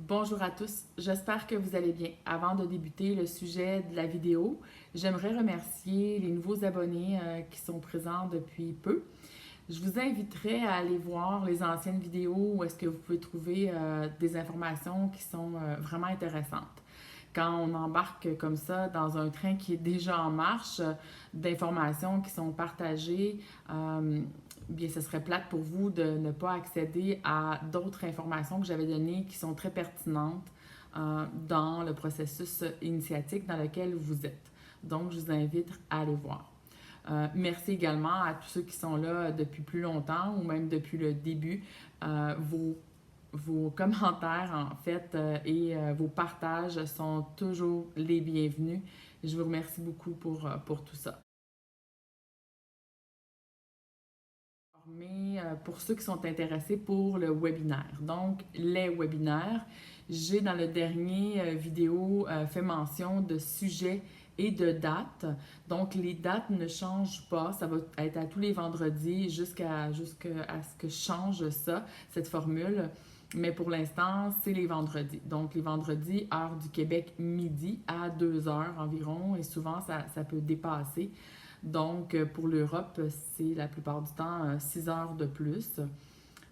Bonjour à tous, j'espère que vous allez bien. Avant de débuter le sujet de la vidéo, j'aimerais remercier les nouveaux abonnés qui sont présents depuis peu. Je vous inviterai à aller voir les anciennes vidéos où est-ce que vous pouvez trouver des informations qui sont vraiment intéressantes. Quand on embarque comme ça dans un train qui est déjà en marche, d'informations qui sont partagées, bien, ce serait plate pour vous de ne pas accéder à d'autres informations que j'avais données qui sont très pertinentes dans le processus initiatique dans lequel vous êtes. Donc, je vous invite à aller voir. Merci également à tous ceux qui sont là depuis plus longtemps ou même depuis le début. Vos commentaires, en fait, et vos partages sont toujours les bienvenus. Je vous remercie beaucoup pour tout ça. Mais pour ceux qui sont intéressés pour le webinaire, donc les webinaires, j'ai dans le dernier vidéo fait mention de sujets et de dates. Donc les dates ne changent pas, ça va être à tous les vendredis jusqu'à ce que je change ça, cette formule. Mais pour l'instant, c'est les vendredis. Donc les vendredis, heure du Québec, midi à 2 heures environ, et souvent ça peut dépasser. Donc, pour l'Europe, c'est la plupart du temps 6 heures de plus.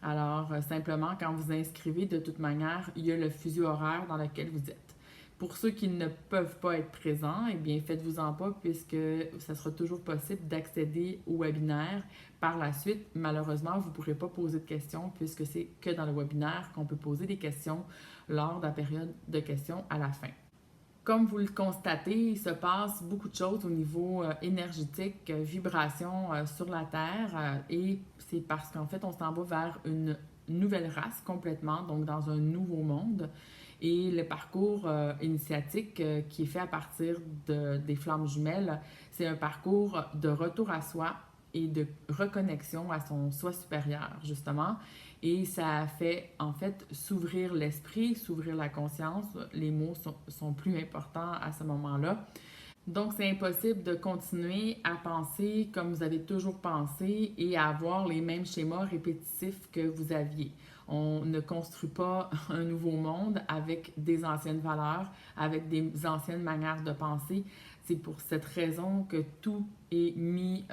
Alors, simplement, quand vous inscrivez, de toute manière, il y a le fuseau horaire dans lequel vous êtes. Pour ceux qui ne peuvent pas être présents, eh bien, faites-vous-en pas puisque ça sera toujours possible d'accéder au webinaire par la suite. Malheureusement, vous ne pourrez pas poser de questions puisque c'est que dans le webinaire qu'on peut poser des questions lors de la période de questions à la fin. Comme vous le constatez, il se passe beaucoup de choses au niveau énergétique, vibration sur la Terre et c'est parce qu'en fait, on s'en va vers une nouvelle race complètement, donc dans un nouveau monde. Et le parcours initiatique qui est fait à partir des flammes jumelles, c'est un parcours de retour à soi et de reconnexion à son soi supérieur, justement. Et ça fait en fait s'ouvrir l'esprit, s'ouvrir la conscience. Les mots sont plus importants à ce moment-là. Donc, c'est impossible de continuer à penser comme vous avez toujours pensé et à avoir les mêmes schémas répétitifs que vous aviez. On ne construit pas un nouveau monde avec des anciennes valeurs, avec des anciennes manières de penser. C'est pour cette raison que tout est mis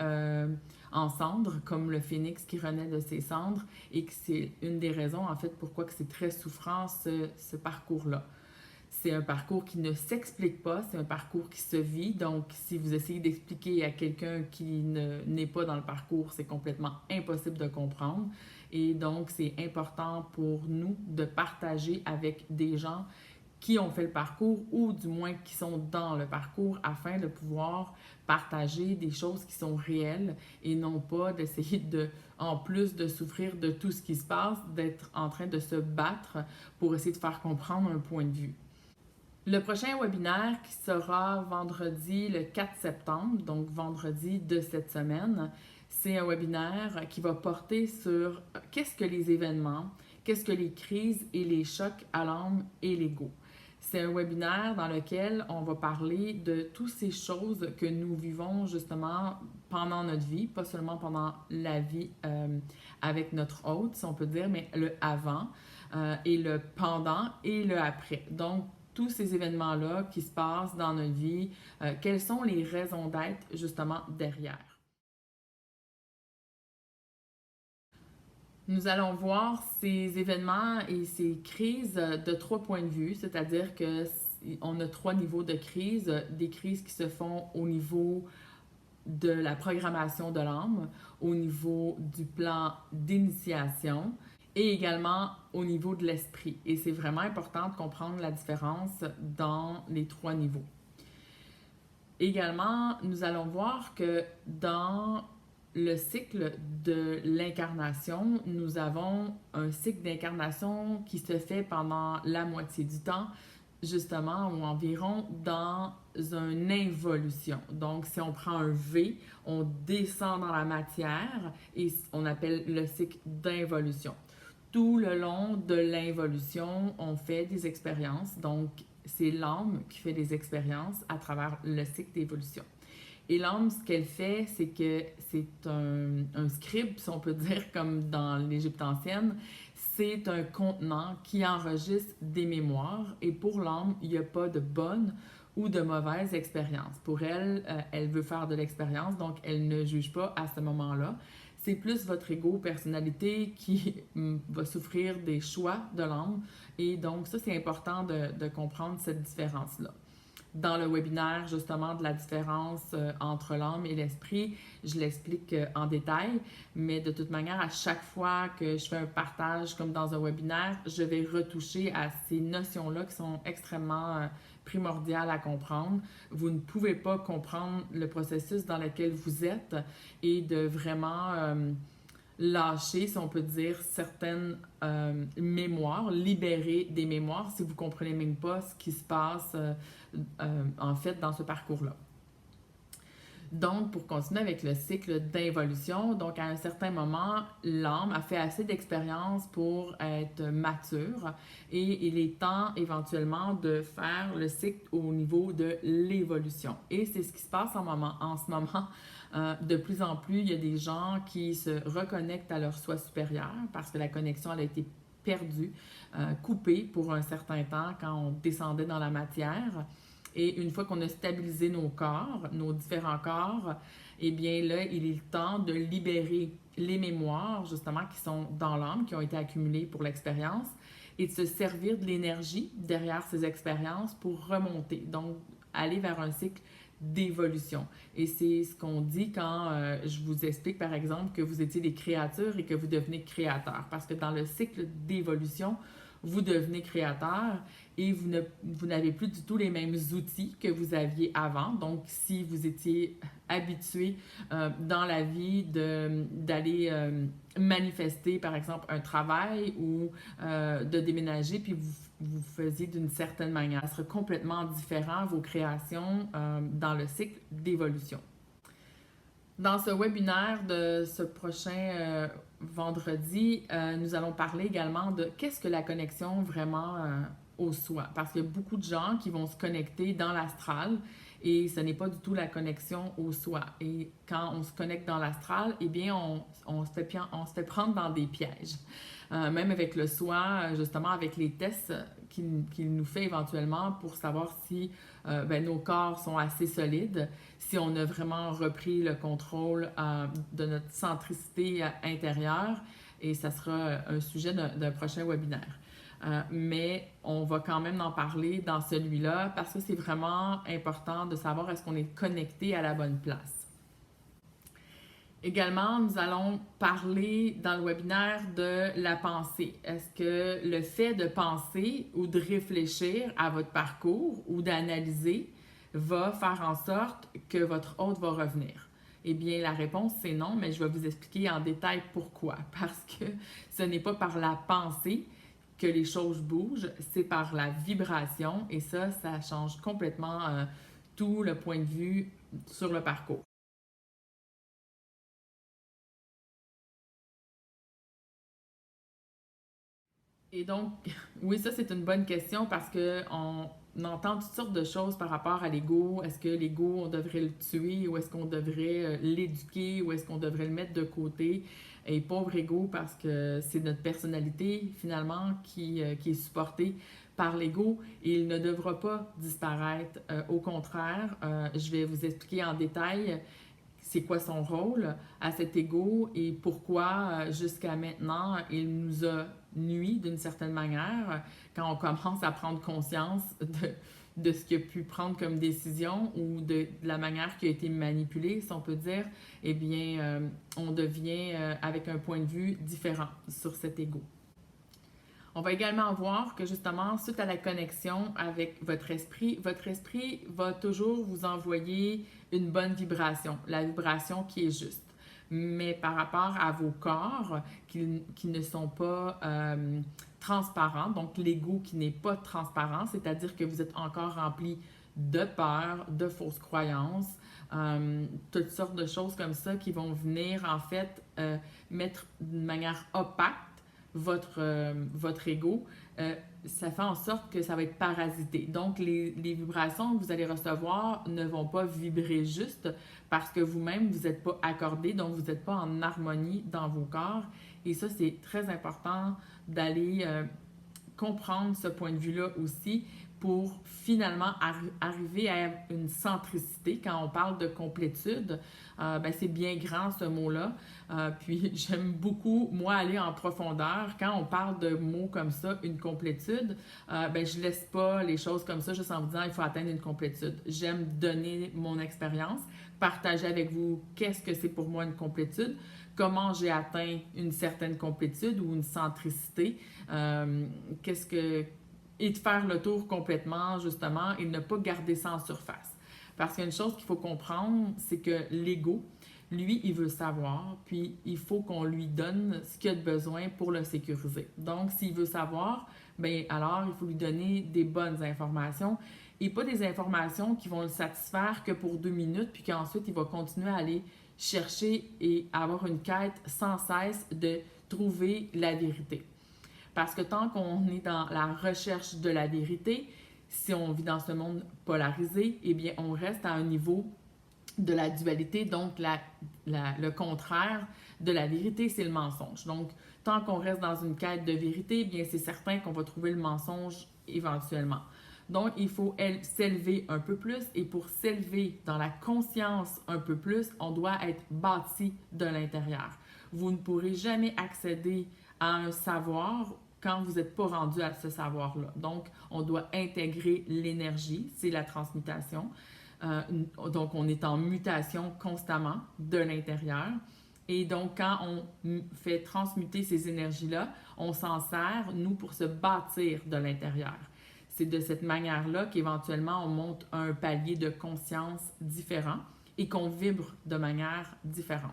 en cendres, comme le phénix qui renaît de ses cendres, et que c'est une des raisons, en fait, pourquoi que c'est très souffrant, ce parcours-là. C'est un parcours qui ne s'explique pas, c'est un parcours qui se vit. Donc, si vous essayez d'expliquer à quelqu'un qui n'est pas dans le parcours, c'est complètement impossible de comprendre. Et donc, c'est important pour nous de partager avec des gens qui ont fait le parcours ou du moins qui sont dans le parcours afin de pouvoir partager des choses qui sont réelles et non pas d'essayer de, en plus de souffrir de tout ce qui se passe, d'être en train de se battre pour essayer de faire comprendre un point de vue. Le prochain webinaire qui sera vendredi le 4 septembre, donc vendredi de cette semaine, c'est un webinaire qui va porter sur qu'est-ce que les événements, qu'est-ce que les crises et les chocs à l'âme et l'ego. C'est un webinaire dans lequel on va parler de toutes ces choses que nous vivons justement pendant notre vie, pas seulement pendant la vie avec notre hôte, si on peut dire, mais le avant et le pendant et le après. Donc, tous ces événements-là qui se passent dans notre vie, quelles sont les raisons d'être justement derrière. Nous allons voir ces événements et ces crises de 3 points de vue, c'est-à-dire que on a 3 niveaux de crise, des crises qui se font au niveau de la programmation de l'âme, au niveau du plan d'initiation et également au niveau de l'esprit. Et c'est vraiment important de comprendre la différence dans les 3 niveaux. Également, nous allons voir que dans le cycle de l'incarnation, nous avons un cycle d'incarnation qui se fait pendant la moitié du temps, justement, ou environ dans une involution. Donc, si on prend un V, on descend dans la matière et on appelle le cycle d'involution. Tout le long de l'involution, on fait des expériences. Donc, c'est l'âme qui fait des expériences à travers le cycle d'évolution. Et l'âme, ce qu'elle fait, c'est que c'est un scribe, si on peut dire, comme dans l'Égypte ancienne. c'est un contenant qui enregistre des mémoires et pour l'âme, il n'y a pas de bonne ou de mauvaise expérience. Pour elle, elle veut faire de l'expérience, donc elle ne juge pas à ce moment-là. C'est plus votre ego, personnalité qui va souffrir des choix de l'âme et donc ça, c'est important de comprendre cette différence-là. Dans le webinaire, justement, de la différence entre l'âme et l'esprit, je l'explique en détail, mais de toute manière, à chaque fois que je fais un partage comme dans un webinaire, je vais retoucher à ces notions-là qui sont extrêmement primordiales à comprendre. Vous ne pouvez pas comprendre le processus dans lequel vous êtes et de vraiment lâcher, si on peut dire, certaines mémoires, libérer des mémoires si vous ne comprenez même pas ce qui se passe en fait dans ce parcours-là. Donc, pour continuer avec le cycle d'involution, donc à un certain moment, l'âme a fait assez d'expérience pour être mature et il est temps éventuellement de faire le cycle au niveau de l'évolution. Et c'est ce qui se passe en ce moment. De plus en plus, il y a des gens qui se reconnectent à leur soi supérieur parce que la connexion elle a été perdue, coupée pour un certain temps quand on descendait dans la matière. Et une fois qu'on a stabilisé nos corps, nos différents corps, eh bien là, il est le temps de libérer les mémoires, justement, qui sont dans l'âme, qui ont été accumulées pour l'expérience, et de se servir de l'énergie derrière ces expériences pour remonter. Donc, aller vers un cycle d'évolution. Et c'est ce qu'on dit quand je vous explique, par exemple, que vous étiez des créatures et que vous devenez créateur. Parce que dans le cycle d'évolution, vous devenez créateur et vous n'avez plus du tout les mêmes outils que vous aviez avant. Donc, si vous étiez habitué dans la vie d'aller manifester, par exemple, un travail ou de déménager, puis vous faisiez d'une certaine manière, ça serait complètement différent vos créations dans le cycle d'évolution. Dans ce webinaire de ce prochain vendredi, nous allons parler également de qu'est-ce que la connexion vraiment au soi. Parce qu'il y a beaucoup de gens qui vont se connecter dans l'astral et ce n'est pas du tout la connexion au soi. Et quand on se connecte dans l'astral, eh bien, on se fait prendre dans des pièges. Même avec le soi, justement avec les tests qu'il nous fait éventuellement pour savoir si nos corps sont assez solides, si on a vraiment repris le contrôle de notre centricité intérieure, et ça sera un sujet d'un prochain webinaire. Mais on va quand même en parler dans celui-là parce que c'est vraiment important de savoir est-ce qu'on est connecté à la bonne place. Également, nous allons parler dans le webinaire de la pensée. Est-ce que le fait de penser ou de réfléchir à votre parcours ou d'analyser va faire en sorte que votre hôte va revenir? Eh bien, la réponse, c'est non, mais je vais vous expliquer en détail pourquoi. Parce que ce n'est pas par la pensée que les choses bougent, c'est par la vibration et ça change complètement tout le point de vue sur le parcours. Et donc, oui, ça c'est une bonne question parce qu'on entend toutes sortes de choses par rapport à l'ego. Est-ce que l'ego, on devrait le tuer ou est-ce qu'on devrait l'éduquer ou est-ce qu'on devrait le mettre de côté? Et pauvre ego parce que c'est notre personnalité finalement qui est supportée par l'ego et il ne devra pas disparaître. Au contraire, je vais vous expliquer en détail c'est quoi son rôle à cet ego et pourquoi jusqu'à maintenant il nous a nui d'une certaine manière quand on commence à prendre conscience de ce qu'il a pu prendre comme décision ou de la manière qui a été manipulée, si on peut dire, eh bien, on devient avec un point de vue différent sur cet ego. On va également voir que justement, suite à la connexion avec votre esprit va toujours vous envoyer une bonne vibration, la vibration qui est juste. Mais par rapport à vos corps qui ne sont pas transparents, donc l'ego qui n'est pas transparent, c'est-à-dire que vous êtes encore rempli de peur, de fausses croyances, toutes sortes de choses comme ça qui vont venir en fait mettre d'une manière opaque votre ego, ça fait en sorte que ça va être parasité. Donc, les vibrations que vous allez recevoir ne vont pas vibrer juste parce que vous-même, vous n'êtes pas accordé, donc vous n'êtes pas en harmonie dans vos corps Et ça, c'est très important d'aller comprendre ce point de vue-là aussi pour finalement arriver à une centricité. Quand on parle de complétude, c'est bien grand ce mot-là. Puis j'aime beaucoup, moi, aller en profondeur. Quand on parle de mots comme ça, une complétude, je laisse pas les choses comme ça juste en vous disant il faut atteindre une complétude. J'aime donner mon expérience, partager avec vous qu'est-ce que c'est pour moi une complétude, comment j'ai atteint une certaine complétude ou une centricité, et de faire le tour complètement, justement, et ne pas garder ça en surface. Parce qu'il y a une chose qu'il faut comprendre, c'est que l'ego, lui, il veut savoir, puis il faut qu'on lui donne ce qu'il a de besoin pour le sécuriser. Donc, s'il veut savoir, alors il faut lui donner des bonnes informations et pas des informations qui vont le satisfaire que pour 2 minutes, puis qu'ensuite, il va continuer à aller chercher et avoir une quête sans cesse de trouver la vérité. Parce que tant qu'on est dans la recherche de la vérité, si on vit dans ce monde polarisé, eh bien, on reste à un niveau de la dualité, donc le contraire de la vérité, c'est le mensonge. Donc, tant qu'on reste dans une quête de vérité, eh bien, c'est certain qu'on va trouver le mensonge éventuellement. Donc, il faut s'élever un peu plus et pour s'élever dans la conscience un peu plus, on doit être bâti de l'intérieur. Vous ne pourrez jamais accéder à un savoir quand vous n'êtes pas rendu à ce savoir-là. Donc, on doit intégrer l'énergie, c'est la transmutation. Donc, on est en mutation constamment de l'intérieur. Et donc, quand on fait transmuter ces énergies-là, on s'en sert, nous, pour se bâtir de l'intérieur. C'est de cette manière-là qu'éventuellement, on monte un palier de conscience différent et qu'on vibre de manière différente.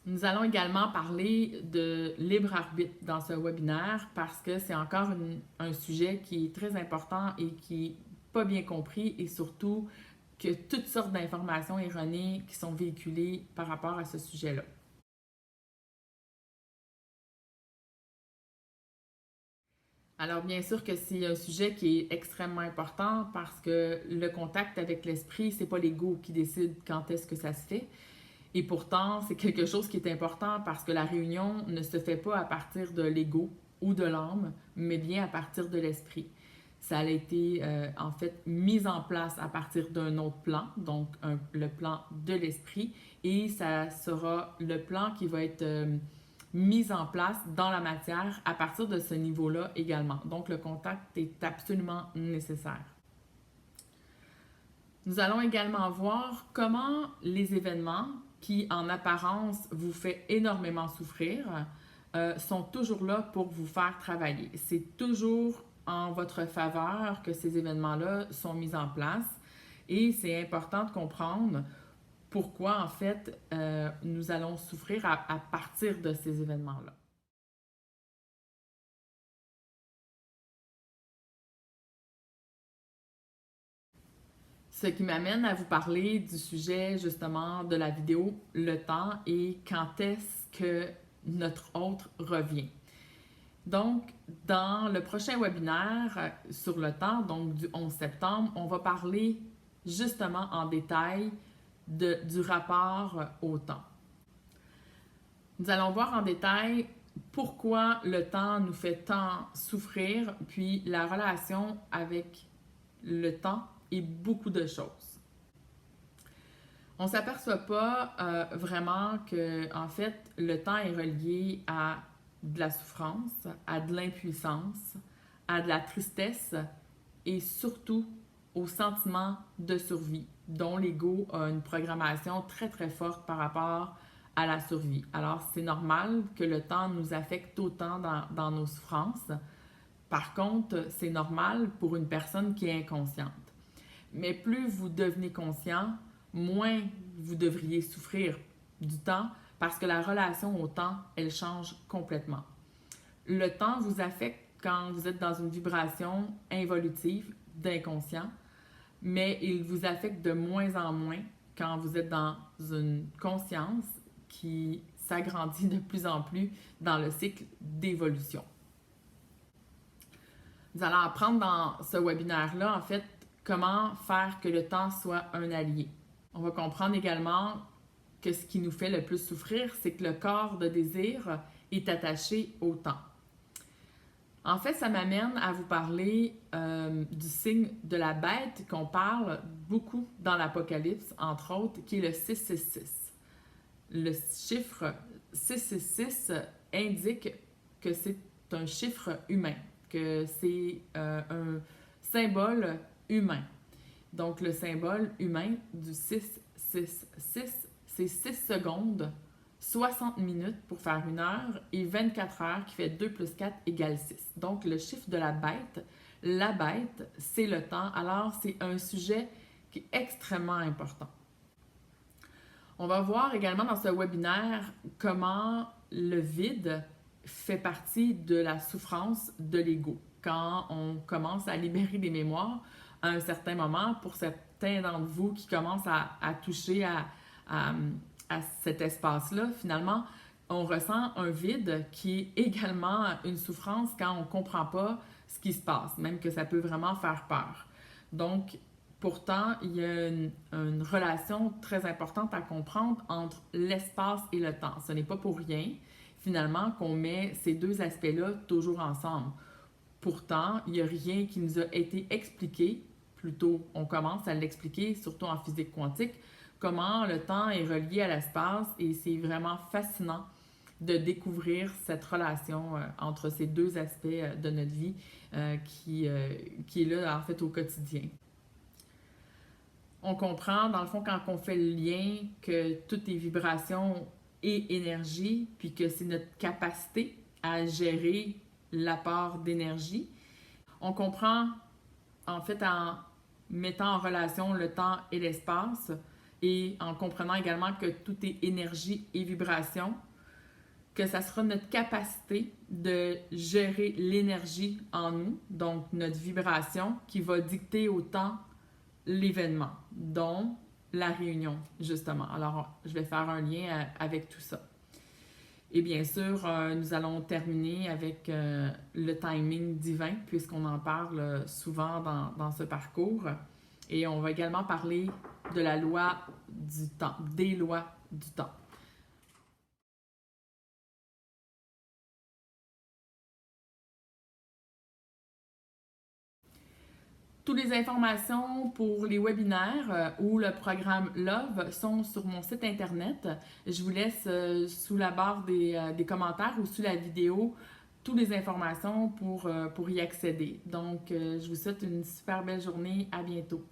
Nous allons également parler de libre arbitre dans ce webinaire parce que c'est encore un sujet qui est très important et qui n'est pas bien compris et surtout que toutes sortes d'informations erronées qui sont véhiculées par rapport à ce sujet-là. Alors, bien sûr que c'est un sujet qui est extrêmement important parce que le contact avec l'esprit, c'est pas l'ego qui décide quand est-ce que ça se fait. Et pourtant, c'est quelque chose qui est important parce que la réunion ne se fait pas à partir de l'ego ou de l'âme, mais bien à partir de l'esprit. Ça a été en fait mis en place à partir d'un autre plan, donc le plan de l'esprit, et ça sera le plan qui va être mis en place dans la matière à partir de ce niveau-là également. Donc le contact est absolument nécessaire. Nous allons également voir comment les événements qui, en apparence, vous fait énormément souffrir, sont toujours là pour vous faire travailler. C'est toujours en votre faveur que ces événements-là sont mis en place et c'est important de comprendre pourquoi, en fait, nous allons souffrir à partir de ces événements-là. Ce qui m'amène à vous parler du sujet justement de la vidéo, le temps et quand est-ce que notre hôte revient. Donc, dans le prochain webinaire sur le temps, donc du 11 septembre, on va parler justement en détail du rapport au temps. Nous allons voir en détail pourquoi le temps nous fait tant souffrir, puis la relation avec le temps et beaucoup de choses. On ne s'aperçoit pas vraiment que, en fait, le temps est relié à de la souffrance, à de l'impuissance, à de la tristesse et surtout au sentiment de survie, dont l'ego a une programmation très très forte par rapport à la survie. Alors, c'est normal que le temps nous affecte autant dans nos souffrances. Par contre, c'est normal pour une personne qui est inconsciente. Mais plus vous devenez conscient, moins vous devriez souffrir du temps parce que la relation au temps, elle change complètement. Le temps vous affecte quand vous êtes dans une vibration involutive d'inconscient, mais il vous affecte de moins en moins quand vous êtes dans une conscience qui s'agrandit de plus en plus dans le cycle d'évolution. Nous allons apprendre dans ce webinaire-là, en fait, comment faire que le temps soit un allié. On va comprendre également que ce qui nous fait le plus souffrir, c'est que le corps de désir est attaché au temps. En fait, ça m'amène à vous parler du signe de la bête qu'on parle beaucoup dans l'Apocalypse, entre autres, qui est le 666. Le chiffre 666 indique que c'est un chiffre humain, que c'est un symbole humain. Donc, le symbole humain du 666, c'est 6 secondes, 60 minutes pour faire 1 heure et 24 heures qui fait 2 plus 4 égale 6. Donc, le chiffre de la bête, c'est le temps. Alors, c'est un sujet qui est extrêmement important. On va voir également dans ce webinaire comment le vide fait partie de la souffrance de l'ego. Quand on commence à libérer des mémoires à un certain moment, pour certains d'entre vous qui commencent à toucher à cet espace-là, finalement, on ressent un vide qui est également une souffrance quand on ne comprend pas ce qui se passe, même que ça peut vraiment faire peur. Donc, pourtant, il y a une relation très importante à comprendre entre l'espace et le temps. Ce n'est pas pour rien, finalement, qu'on met ces deux aspects-là toujours ensemble. Pourtant, il n'y a rien qui nous a été expliqué, plutôt on commence à l'expliquer, surtout en physique quantique, comment le temps est relié à l'espace et c'est vraiment fascinant de découvrir cette relation entre ces deux aspects de notre vie qui est là en fait au quotidien. On comprend dans le fond quand on fait le lien que toutes les vibrations et énergie, puis que c'est notre capacité à gérer l'apport d'énergie. On comprend en fait en mettant en relation le temps et l'espace et en comprenant également que tout est énergie et vibration, que ça sera notre capacité de gérer l'énergie en nous, donc notre vibration, qui va dicter au temps l'événement, dont la réunion, justement. Alors, je vais faire un lien avec tout ça. Et bien sûr, nous allons terminer avec le timing divin, puisqu'on en parle souvent dans ce parcours. Et on va également parler de la loi du temps, des lois du temps. Toutes les informations pour les webinaires ou le programme Love sont sur mon site internet. Je vous laisse sous la barre des commentaires ou sous la vidéo toutes les informations pour y accéder. Donc, je vous souhaite une super belle journée. À bientôt.